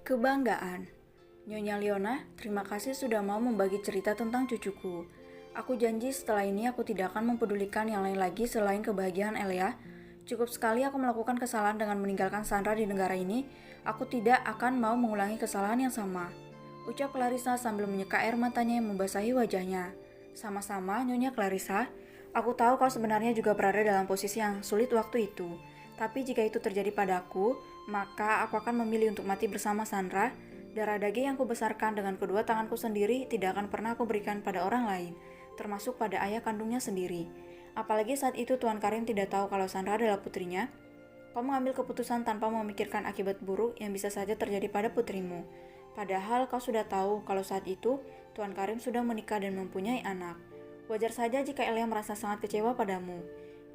Kebanggaan. Nyonya Leona, terima kasih sudah mau membagi cerita tentang cucuku. Aku janji setelah ini aku tidak akan mempedulikan yang lain lagi selain kebahagiaan Elia. Cukup sekali aku melakukan kesalahan dengan meninggalkan Sandra di negara ini. Aku tidak akan mau mengulangi kesalahan yang sama. Ucap Clarissa sambil menyeka air matanya yang membasahi wajahnya. Sama-sama, Nyonya Clarissa. Aku tahu kau sebenarnya juga berada dalam posisi yang sulit waktu itu. Tapi jika itu terjadi padaku, maka aku akan memilih untuk mati bersama Sandra. Darah daging yang kubesarkan dengan kedua tanganku sendiri tidak akan pernah aku berikan pada orang lain, termasuk pada ayah kandungnya sendiri. Apalagi saat itu Tuan Karim tidak tahu kalau Sandra adalah putrinya. Kau mengambil keputusan tanpa memikirkan akibat buruk yang bisa saja terjadi pada putrimu. Padahal kau sudah tahu kalau saat itu Tuan Karim sudah menikah dan mempunyai anak. Wajar saja jika Elia merasa sangat kecewa padamu.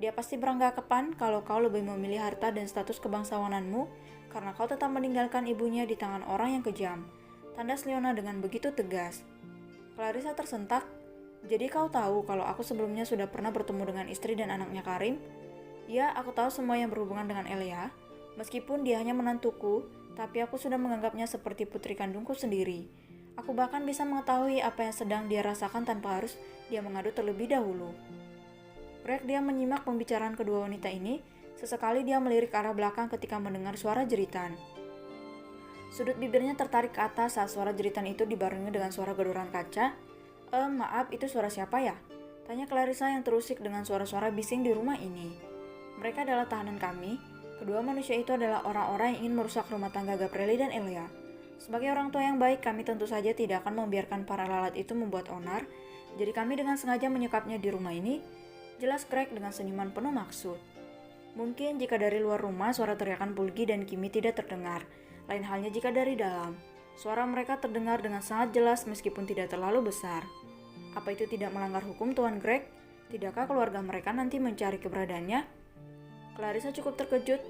Dia pasti beranggapan kalau kau lebih memilih harta dan status kebangsawananmu karena kau tetap meninggalkan ibunya di tangan orang yang kejam. Tandas Leona dengan begitu tegas. Clarissa tersentak. Jadi kau tahu kalau aku sebelumnya sudah pernah bertemu dengan istri dan anaknya Karim? Ya, aku tahu semua yang berhubungan dengan Elia. Meskipun dia hanya menantuku, tapi aku sudah menganggapnya seperti putri kandungku sendiri. Aku bahkan bisa mengetahui apa yang sedang dia rasakan tanpa harus dia mengadu terlebih dahulu. Greg diam menyimak pembicaraan kedua wanita ini. Sesekali dia melirik ke arah belakang ketika mendengar suara jeritan. Sudut bibirnya tertarik ke atas saat suara jeritan itu dibarengi dengan suara gedoran kaca. Maaf, itu suara siapa ya? Tanya Clarissa yang terusik dengan suara-suara bising di rumah ini. Mereka adalah tahanan kami. Kedua manusia itu adalah orang-orang yang ingin merusak rumah tangga Gabrieli dan Elia. Sebagai orang tua yang baik, kami tentu saja tidak akan membiarkan para lalat itu membuat onar. Jadi kami dengan sengaja menyekapnya di rumah ini. Jelas Greg dengan senyuman penuh maksud. Mungkin jika dari luar rumah suara teriakan Pulgi dan Kimi tidak terdengar. Lain halnya jika dari dalam. Suara mereka terdengar dengan sangat jelas meskipun tidak terlalu besar. Apa itu tidak melanggar hukum Tuan Greg? Tidakkah keluarga mereka nanti mencari keberadaannya? Clarissa cukup terkejut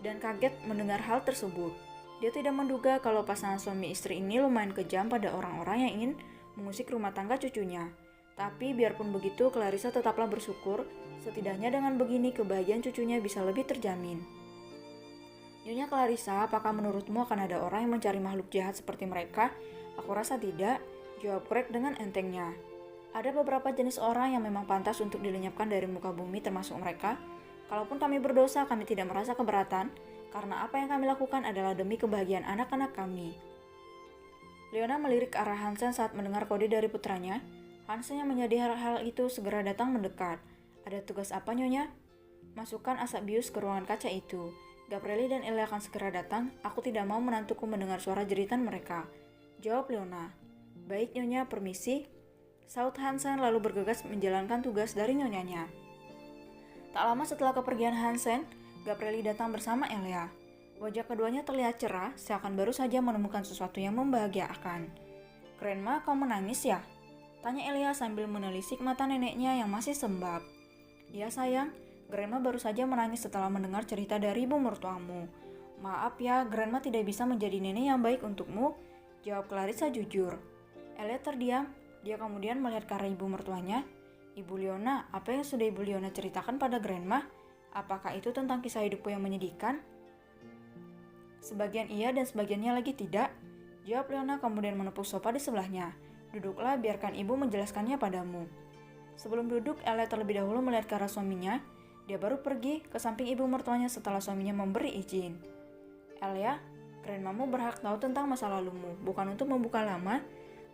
dan kaget mendengar hal tersebut. Dia tidak menduga kalau pasangan suami istri ini lumayan kejam pada orang-orang yang ingin mengusik rumah tangga cucunya. Tapi biarpun begitu, Clarissa tetaplah bersyukur, setidaknya dengan begini kebahagiaan cucunya bisa lebih terjamin. Nyonya Clarissa, apakah menurutmu akan ada orang yang mencari makhluk jahat seperti mereka? Aku rasa tidak, jawab Greg dengan entengnya. Ada beberapa jenis orang yang memang pantas untuk dilenyapkan dari muka bumi termasuk mereka. Kalaupun kami berdosa, kami tidak merasa keberatan, karena apa yang kami lakukan adalah demi kebahagiaan anak-anak kami. Leona melirik ke arah Hansen saat mendengar kode dari putranya. Hansen yang menyadari hal itu segera datang mendekat. Ada tugas apa, Nyonya? Masukkan asap bius ke ruangan kaca itu. Gabrieli dan Elia akan segera datang. Aku tidak mau menantuku mendengar suara jeritan mereka. Jawab Leona. Baik, Nyonya, permisi. Saut Hansen lalu bergegas menjalankan tugas dari nyonyanya. Tak lama setelah kepergian Hansen, Gabrieli datang bersama Elia. Wajah keduanya terlihat cerah, seakan baru saja menemukan sesuatu yang membahagiakan. Grandma, kau menangis ya? Tanya Elia sambil menelisik mata neneknya yang masih sembab. Iya sayang, Grandma baru saja menangis setelah mendengar cerita dari ibu mertuamu. Maaf ya, Grandma tidak bisa menjadi nenek yang baik untukmu, jawab Clarissa jujur. Elia terdiam, dia kemudian melihat ke arah ibu mertuanya. Ibu Leona, apa yang sudah Ibu Leona ceritakan pada Grandma? Apakah itu tentang kisah hidupku yang menyedihkan? Sebagian iya dan sebagiannya lagi tidak, jawab Leona kemudian menepuk sofa di sebelahnya. Duduklah, biarkan ibu menjelaskannya padamu. Sebelum duduk, Elia terlebih dahulu melihat ke arah suaminya. Dia baru pergi ke samping ibu mertuanya setelah suaminya memberi izin. Elia, grandmamu berhak tahu tentang masa lalumu, bukan untuk membuka lama,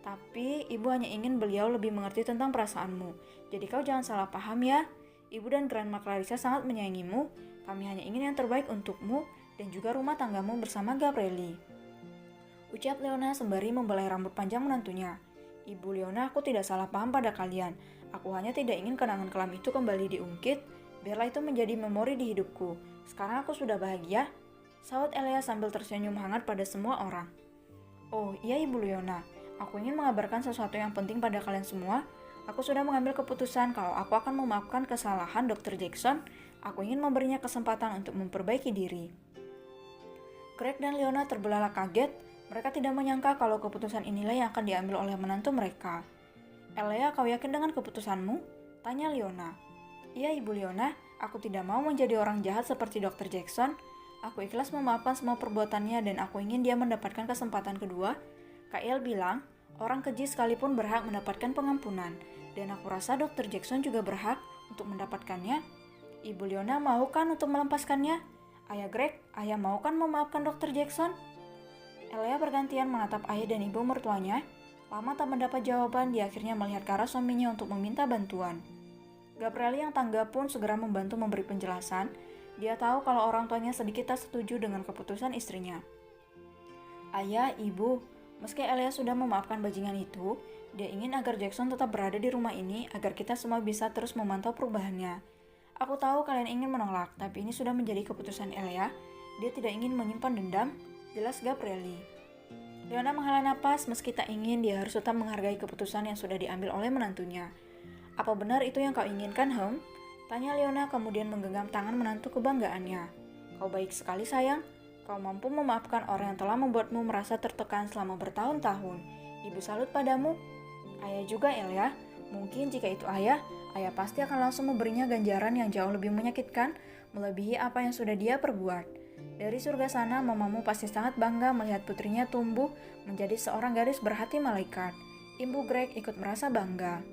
tapi ibu hanya ingin beliau lebih mengerti tentang perasaanmu. Jadi kau jangan salah paham ya. Ibu dan Grandma Clarissa sangat menyayangimu. Kami hanya ingin yang terbaik untukmu dan juga rumah tanggamu bersama Gabrieli. Ucap Leona sembari membelai rambut panjang menantunya. Ibu Leona, aku tidak salah paham pada kalian. Aku hanya tidak ingin kenangan kelam itu kembali diungkit. Biarlah itu menjadi memori di hidupku. Sekarang aku sudah bahagia. Saut Elia sambil tersenyum hangat pada semua orang. Oh iya Ibu Leona, aku ingin mengabarkan sesuatu yang penting pada kalian semua. Aku sudah mengambil keputusan kalau aku akan memaafkan kesalahan Dr. Jackson. Aku ingin memberinya kesempatan untuk memperbaiki diri. Greg dan Leona terbelalak kaget. Mereka tidak menyangka kalau keputusan inilah yang akan diambil oleh menantu mereka. Elia, kau yakin dengan keputusanmu? Tanya Leona. Iya Ibu Leona, aku tidak mau menjadi orang jahat seperti Dr. Jackson. Aku ikhlas memaafkan semua perbuatannya dan aku ingin dia mendapatkan kesempatan kedua. Kak El bilang, orang keji sekalipun berhak mendapatkan pengampunan. Dan aku rasa Dr. Jackson juga berhak untuk mendapatkannya. Ibu Leona mau kan untuk melepaskannya? Ayah Greg, ayah mau kan memaafkan Dr. Jackson? Elia bergantian menatap ayah dan ibu mertuanya. Lama tak mendapat jawaban, dia akhirnya melihat ke arah suaminya untuk meminta bantuan. Gabrieli yang tanggap pun segera membantu memberi penjelasan. Dia tahu kalau orang tuanya sedikit tak setuju dengan keputusan istrinya. Ayah, ibu, meski Elia sudah memaafkan bajingan itu, dia ingin agar Jackson tetap berada di rumah ini agar kita semua bisa terus memantau perubahannya. Aku tahu kalian ingin menolak, tapi ini sudah menjadi keputusan Elia. Dia tidak ingin menyimpan dendam, jelas Gabrieli. Leona menghela napas, meski tak ingin, dia harus tetap menghargai keputusan yang sudah diambil oleh menantunya. Apa benar itu yang kau inginkan, Hem? Tanya Leona kemudian menggenggam tangan menantu kebanggaannya. Kau baik sekali sayang, kau mampu memaafkan orang yang telah membuatmu merasa tertekan selama bertahun-tahun. Ibu salut padamu. Ayah juga Elia, mungkin jika itu ayah pasti akan langsung memberinya ganjaran yang jauh lebih menyakitkan, melebihi apa yang sudah dia perbuat. Dari surga sana, mamamu pasti sangat bangga melihat putrinya tumbuh menjadi seorang gadis berhati malaikat. Ibu Greg ikut merasa bangga.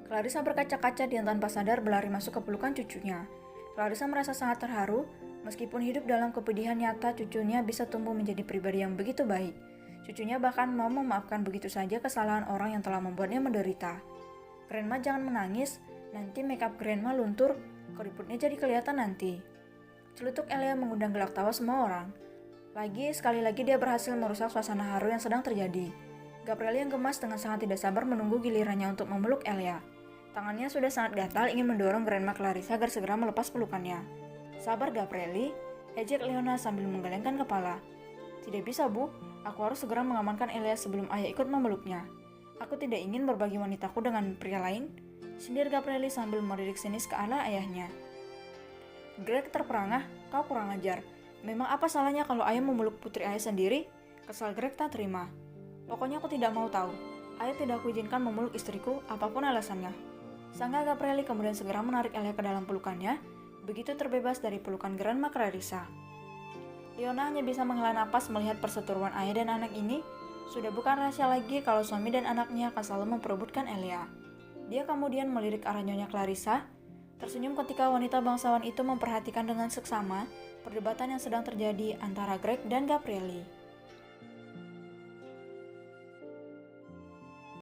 Clarissa berkaca-kaca dan tanpa sadar berlari masuk ke pelukan cucunya. Clarissa merasa sangat terharu, meskipun hidup dalam kepedihan nyata cucunya bisa tumbuh menjadi pribadi yang begitu baik. Cucunya bahkan mau memaafkan begitu saja kesalahan orang yang telah membuatnya menderita. Grandma jangan menangis, nanti makeup Grandma luntur, keriputnya jadi kelihatan nanti. Celutuk Elia mengundang gelak tawa semua orang. Sekali lagi dia berhasil merusak suasana haru yang sedang terjadi. Gabrieli yang gemas dengan sangat tidak sabar menunggu gilirannya untuk memeluk Elia. Tangannya sudah sangat gatal ingin mendorong Grandma Clarissa agar segera melepas pelukannya. Sabar Gabrieli, ejek Leona sambil menggelengkan kepala. Tidak bisa Bu, aku harus segera mengamankan Elia sebelum ayah ikut memeluknya. Aku tidak ingin berbagi wanitaku dengan pria lain, sindir Gabrieli sambil melirik sinis ke arah ayahnya. Greg terperangah, kau kurang ajar. Memang apa salahnya kalau ayah memeluk putri ayah sendiri? Kesal Greg tak terima. Pokoknya aku tidak mau tahu. Ayah tidak aku izinkan memeluk istriku, apapun alasannya. Sangga Gabrieli kemudian segera menarik Elia ke dalam pelukannya, begitu terbebas dari pelukan Grandma Clarissa. Leona hanya bisa menghela napas melihat perseteruan ayah dan anak ini. Sudah bukan rahasia lagi kalau suami dan anaknya akan selalu memperebutkan Elia. Dia kemudian melirik arah Nyonya Clarissa, tersenyum ketika wanita bangsawan itu memperhatikan dengan seksama perdebatan yang sedang terjadi antara Greg dan Gabrieli.